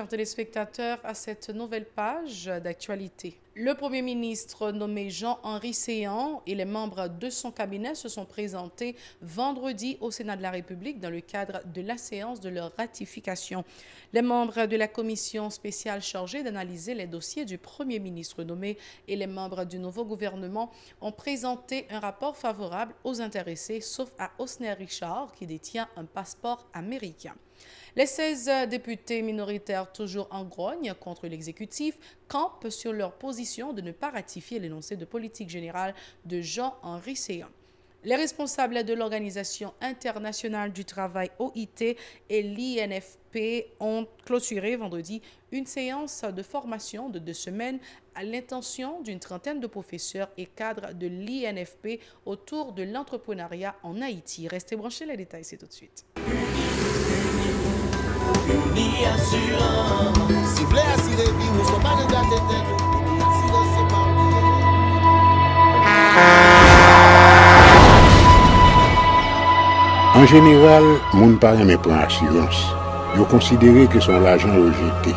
chers téléspectateurs, à cette nouvelle page d'actualité. Le Premier ministre nommé Jean-Henri Séan et les membres de son cabinet se sont présentés vendredi au Sénat de la République dans le cadre de la séance de leur ratification. Les membres de la commission spéciale chargée d'analyser les dossiers du Premier ministre nommé et les membres du nouveau gouvernement ont présenté un rapport favorable aux intéressés, sauf à Osner Richard qui détient un passeport américain. Les 16 députés minoritaires, toujours en grogne contre l'exécutif, campent sur leur position de ne pas ratifier l'énoncé de politique générale de Jean-Henri Séan. Les responsables de l'Organisation internationale du travail OIT et l'INFP ont clôturé vendredi une séance de formation de 2 semaines à l'intention d'une trentaine de professeurs et cadres de l'INFP autour de l'entrepreneuriat en Haïti. Restez branchés, les détails, c'est tout de suite. Uni Assurance. Si vous voulez assurer vie, nous ne sommes pas de gâter tête. Uni Assurance, c'est pas En général, moun pa reme pran assurance. Yo considéré que son l'argent rejeté.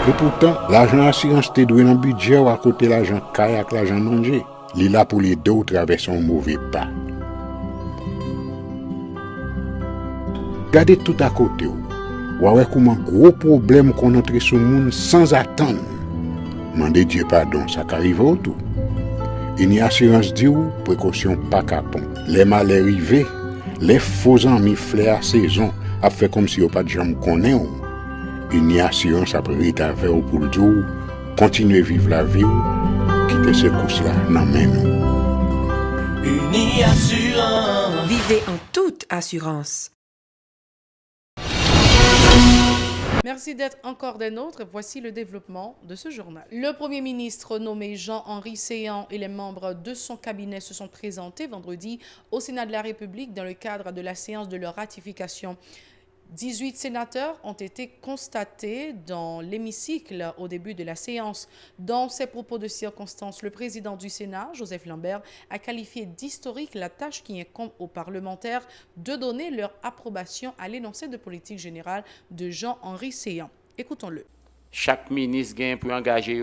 Et pourtant, l'argent assurance te doué dans budget ou à côté l'argent caille avec l'argent manger. Li là pour les deux traverser un mauvais pas. Gardez tout à côté. Ou comment gros problème qu'on entre sur le monde sans attendre. Mandez Dieu pardon, ça qu'arrive au tout. Une assurance dit ou précaution pas capon. Les mal arrivés, les faux amis flair à saison, a fait comme si on pas de jambe connaît ou. Une assurance après rétaver ou pour le dire, continuer vivre la vie ou quitter ce course là dans main nous. Uni Assurance. Vivez en toute assurance. Merci d'être encore des nôtres. Voici le développement de ce journal. Le Premier ministre nommé Jean-Henri Séan et les membres de son cabinet se sont présentés vendredi au Sénat de la République dans le cadre de la séance de leur ratification. 18 sénateurs ont été constatés dans l'hémicycle au début de la séance. Dans ses propos de circonstance, le président du Sénat, Joseph Lambert, a qualifié d'historique la tâche qui incombe aux parlementaires de donner leur approbation à l'énoncé de politique générale de Jean-Henri Séan. Écoutons-le. Chaque ministre gagne pour engager,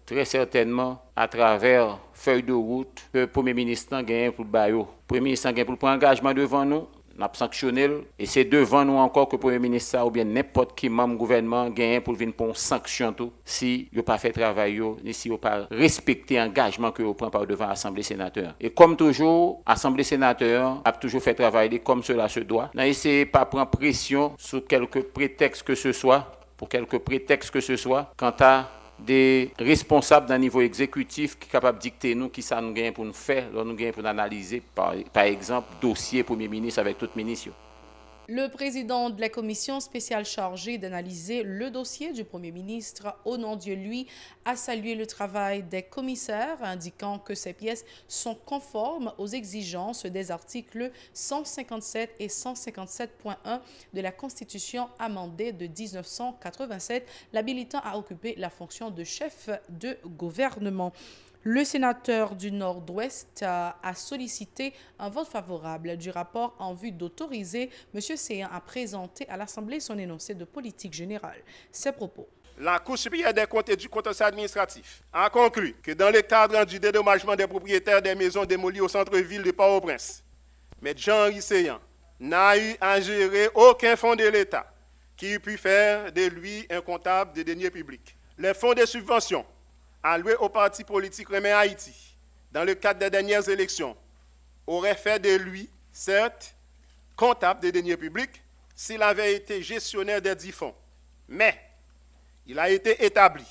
très certainement à travers feuille de route que le Premier ministre gagne pour le bail. Le Premier ministre gagne pour le engagement devant nous. Nous avons sanctionné et c'est devant nous encore que le Premier ministre ou bien n'importe qui membre du gouvernement gagne pour venir pour une sanction tout si il n'a pas fait travail ni si il n'a pas respecté l'engagement que vous prend par devant l'Assemblée sénateur. Et comme toujours, l'Assemblée sénateur a toujours fait travailler comme cela se doit. N'essayez pas de prendre pression sous quelque prétexte que ce soit, pour quelque prétexte que ce soit, quant à des responsables d'un niveau exécutif qui sont capables de dicter nous qui ça nous gagne pour nous faire, nous gagne pour nous analyser, par exemple, dossier Premier ministre avec toute ministre. Le président de la commission spéciale chargée d'analyser le dossier du Premier ministre, au nom de lui, a salué le travail des commissaires, indiquant que ces pièces sont conformes aux exigences des articles 157 et 157.1 de la Constitution amendée de 1987, l'habilitant à occuper la fonction de chef de gouvernement. Le sénateur du Nord-Ouest a sollicité un vote favorable du rapport en vue d'autoriser M. Séan à présenter à l'Assemblée son énoncé de politique générale. Ses propos. La Cour supérieure des comptes et du contentieux administratif a conclu que dans le cadre du dédommagement des propriétaires des maisons démolies au centre-ville de Port-au-Prince, M. Jean-Henri Séan n'a eu à gérer aucun fonds de l'État qui eût pu faire de lui un comptable des deniers publics. Les fonds de subventions alloués aux partis politiques Remè Haïti dans le cadre des dernières élections auraient fait de lui, certes, comptable des deniers publics s'il avait été gestionnaire des 10 fonds. Mais il a été établi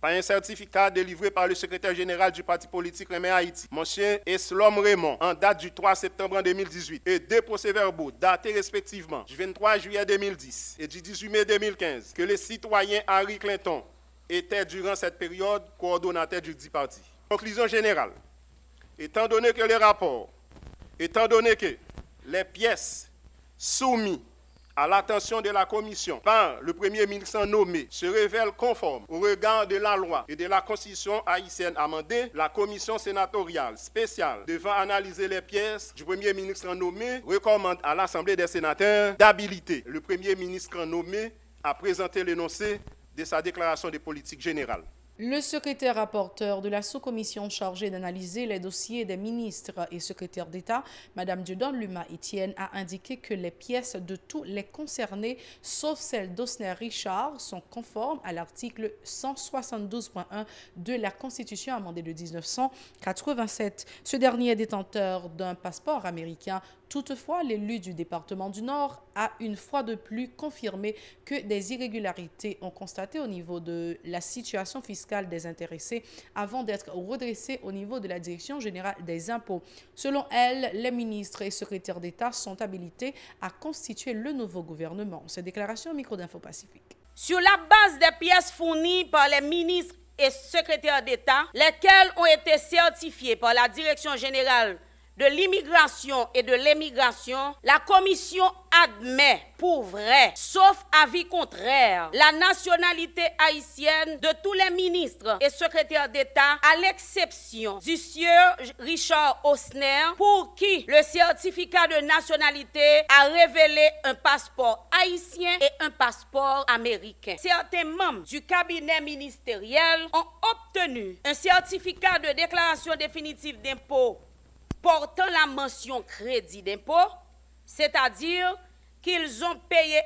par un certificat délivré par le secrétaire général du parti politique Remè Haïti, M. Eslom Raymond, en date du 3 septembre 2018, et 2 procès-verbaux datés respectivement du 23 juillet 2010 et du 18 mai 2015, que le citoyen Harry Clinton était durant cette période coordonnateur du dit parti. Conclusion générale, étant donné que les rapports, étant donné que les pièces soumises à l'attention de la Commission par le Premier ministre nommé se révèle conforme au regard de la loi et de la Constitution haïtienne amendée, la Commission sénatoriale spéciale devant analyser les pièces du Premier ministre nommé recommande à l'Assemblée des sénateurs d'habiliter le Premier ministre nommé à présenter l'énoncé de sa déclaration de politique générale. Le secrétaire rapporteur de la sous-commission chargée d'analyser les dossiers des ministres et secrétaires d'État, Mme Dieudonne Luma Etienne, a indiqué que les pièces de tous les concernés, sauf celle d'Osner Richard, sont conformes à l'article 172.1 de la Constitution amendée de 1987. Ce dernier est détenteur d'un passeport américain. Toutefois, l'élu du département du Nord a une fois de plus confirmé que des irrégularités ont constaté au niveau de la situation fiscale des intéressés avant d'être redressées au niveau de la Direction générale des impôts. Selon elle, les ministres et secrétaires d'État sont habilités à constituer le nouveau gouvernement. Cette déclaration au micro d'Info Pacifique. Sur la base des pièces fournies par les ministres et secrétaires d'État, lesquelles ont été certifiées par la Direction générale de l'immigration et de l'émigration, la Commission admet pour vrai, sauf avis contraire, la nationalité haïtienne de tous les ministres et secrétaires d'État, à l'exception du sieur Richard Osner, pour qui le certificat de nationalité a révélé un passeport haïtien et un passeport américain. Certains membres du cabinet ministériel ont obtenu un certificat de déclaration définitive d'impôt portant la mention crédit d'impôt, c'est-à-dire qu'ils ont payé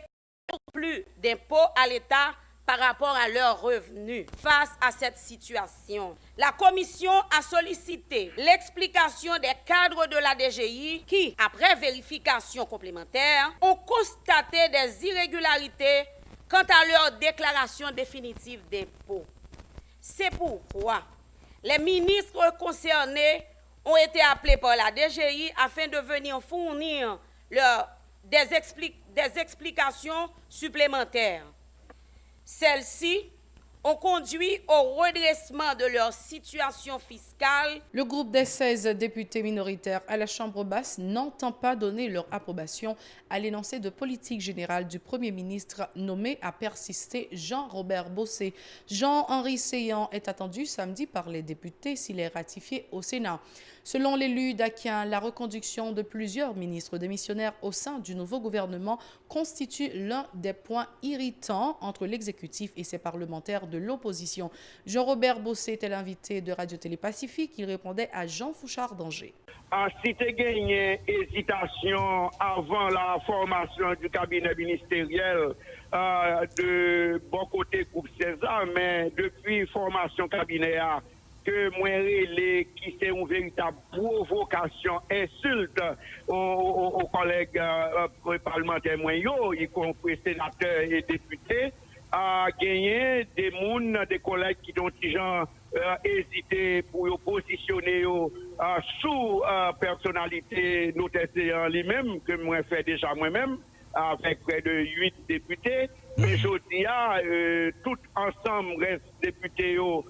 plus d'impôts à l'État par rapport à leurs revenus. Face à cette situation, la Commission a sollicité l'explication des cadres de la DGI qui, après vérification complémentaire, ont constaté des irrégularités quant à leur déclaration définitive d'impôt. C'est pourquoi les ministres concernés ont été appelés par la DGI afin de venir fournir des explications supplémentaires. Celles-ci ont conduit au redressement de leur situation fiscale. Le groupe des 16 députés minoritaires à la Chambre basse n'entend pas donner leur approbation à l'énoncé de politique générale du Premier ministre nommé à persister Jean-Robert Bossé. Jean-Henri Seillant est attendu samedi par les députés s'il est ratifié au Sénat. Selon l'élu d'Aquin, la reconduction de plusieurs ministres démissionnaires au sein du nouveau gouvernement constitue l'un des points irritants entre l'exécutif et ses parlementaires de l'opposition. Jean-Robert Bossé était l'invité de Radio-Télé Pacifique. Il répondait à Jean Fouchard d'Angers. Si tu as gagné hésitation avant la formation du cabinet ministériel de bon côté groupe César, mais depuis formation cabinet que moi relais qui c'est une véritable provocation, insulte aux collègues parlementaires moyens, y compris sénateurs et députés, à gagner des monde, des collègues qui ont déjà hésité pour positionner sous personnalité notaire lui-même, que moi fait déjà moi-même, avec près de 8 députés. Mais je dis tout ensemble reste députés yo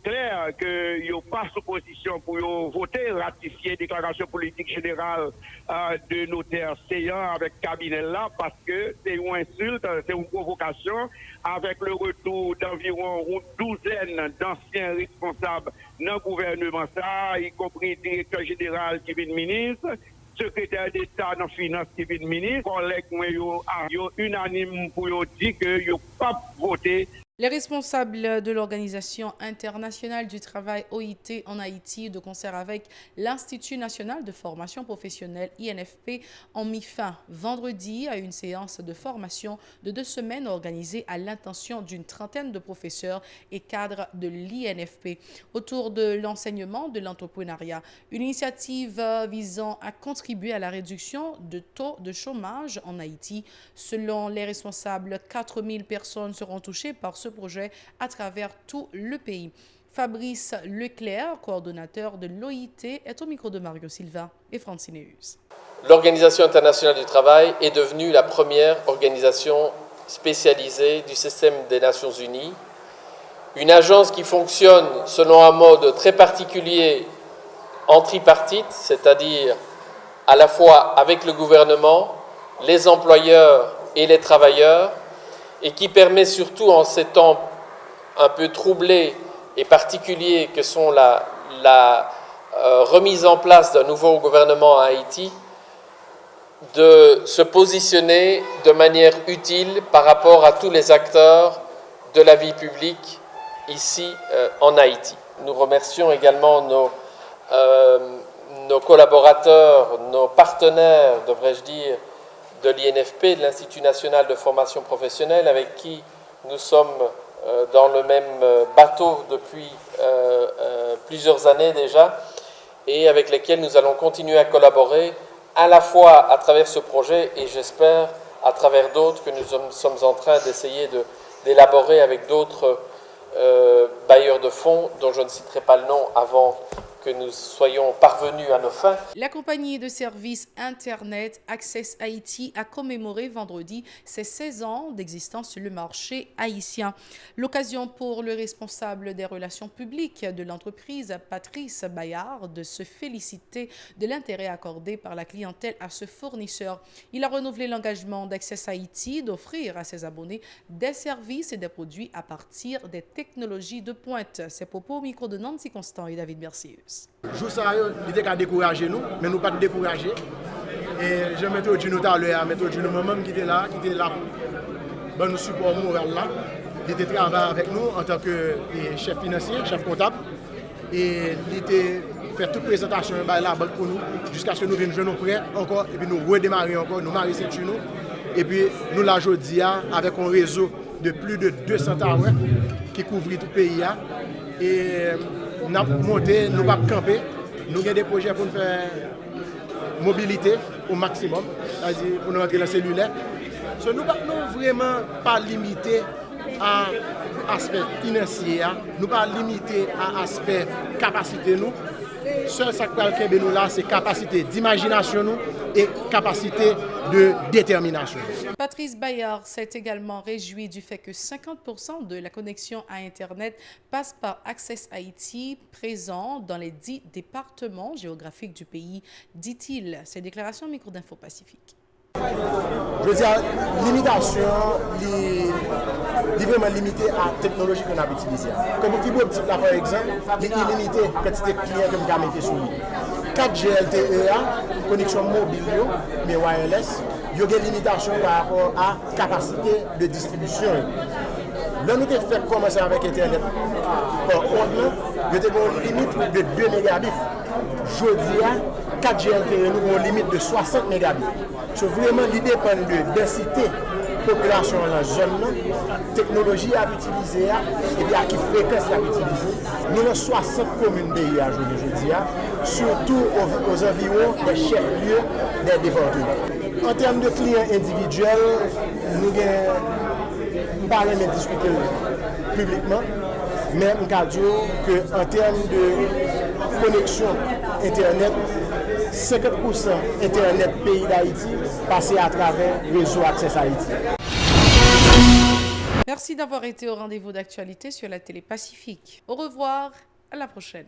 clair que yo pas sous position pour voter ratifier déclaration politique générale de notaire Seillant avec cabinet là parce que c'est une insulte, c'est une provocation avec le retour d'environ une douzaine d'anciens responsables dans le gouvernement ça, y compris directeur général qui vient ministre, secrétaire d'État dans la finance qui vient ministre, collègues yo unanime pour dire que yo pas voter. Les responsables de l'Organisation internationale du travail OIT en Haïti, de concert avec l'Institut national de formation professionnelle INFP, ont mis fin vendredi à une séance de formation de 2 semaines organisée à l'intention d'une trentaine de professeurs et cadres de l'INFP autour de l'enseignement de l'entrepreneuriat. Une initiative visant à contribuer à la réduction de taux de chômage en Haïti. Selon les responsables, 4000 personnes seront touchées par ce projet à travers tout le pays. Fabrice Leclerc, coordonnateur de l'OIT, est au micro de Mario Silva et Francine Eus. L'Organisation internationale du travail est devenue la première organisation spécialisée du système des Nations Unies, une agence qui fonctionne selon un mode très particulier en tripartite, c'est-à-dire à la fois avec le gouvernement, les employeurs et les travailleurs, et qui permet surtout en ces temps un peu troublés et particuliers que sont la remise en place d'un nouveau gouvernement à Haïti, de se positionner de manière utile par rapport à tous les acteurs de la vie publique ici en Haïti. Nous remercions également nos collaborateurs, nos partenaires, devrais-je dire, de l'INFP, de l'Institut national de formation professionnelle, avec qui nous sommes dans le même bateau depuis plusieurs années déjà, et avec lesquels nous allons continuer à collaborer, à la fois à travers ce projet et j'espère à travers d'autres que nous sommes en train d'essayer d'élaborer avec d'autres bailleurs de fonds, dont je ne citerai pas le nom avant que nous soyons parvenus à nos fins. La compagnie de services Internet Access Haïti a commémoré vendredi ses 16 ans d'existence sur le marché haïtien. L'occasion pour le responsable des relations publiques de l'entreprise, Patrice Bayard, de se féliciter de l'intérêt accordé par la clientèle à ce fournisseur. Il a renouvelé l'engagement d'Access Haïti d'offrir à ses abonnés des services et des produits à partir des technologies de pointe. Ces propos au micro de Nancy Constant et David Mercier. Jour ça, il était qu'à décourager nous, mais nous pas de décourager. Et je m'étais dit nous tout à l'heure, moi-même qui était là, pour nous support moral là. Il était travaillé avec nous en tant que chef financier, chef comptable. Et il était fait toute présentation par la banque pour nous, jusqu'à ce que nous venions prêts encore, et puis nous redémarrer encore, nous marier sur nous. Et puis nous la aujourd'hui avec un réseau de plus de 200 towers qui couvre tout le pays. Et nous avons monté, nous n'avons pas campé, nous avons des projets pour nous faire mobilité au maximum, c'est-à-dire pour nous rentrer dans le cellulaire. Nous ne sommes vraiment pas limités à l'aspect financier, nous ne sommes pas limités à l'aspect capacité. Seul ce que nous là, c'est capacité d'imagination et capacité de détermination. Patrice Bayard s'est également réjoui du fait que 50% de la connexion à Internet passe par Access Haïti, présent dans les 10 départements géographiques du pays, dit-il. Ces déclarations au micro d'Info Pacifique. Je veux dire, limitation, est vraiment limitée à la technologie qu'on a utilisée. Comme le fibre optique, là, par exemple, il est limité à la quantité de clients que nous avons mis sur lui. 4G LTE, connexion mobile, mais wireless, il y a des limitations par rapport à la capacité de distribution. Là, nous avons fait commencer avec Internet. Par contre, il y a une limite de 2 mégabits. Aujourd'hui, 4G LTE, nous avons une limite de 60 mégabits. C'est vraiment l'idée dépend de densité population dans la zone, technologie à utiliser et puis à qui fréquence à utiliser. Nous avons 60 communes pays à aujourd'hui, surtout aux environs des chefs-lieux des départements. En termes de clients individuels, nous ne pouvons pas discuter publiquement, mais nous avons dit qu'en termes de connexion Internet, 50% Internet pays d'Haïti passé à travers le réseau Access Haïti. Merci d'avoir été au rendez-vous d'actualité sur la télé Pacifique. Au revoir, à la prochaine.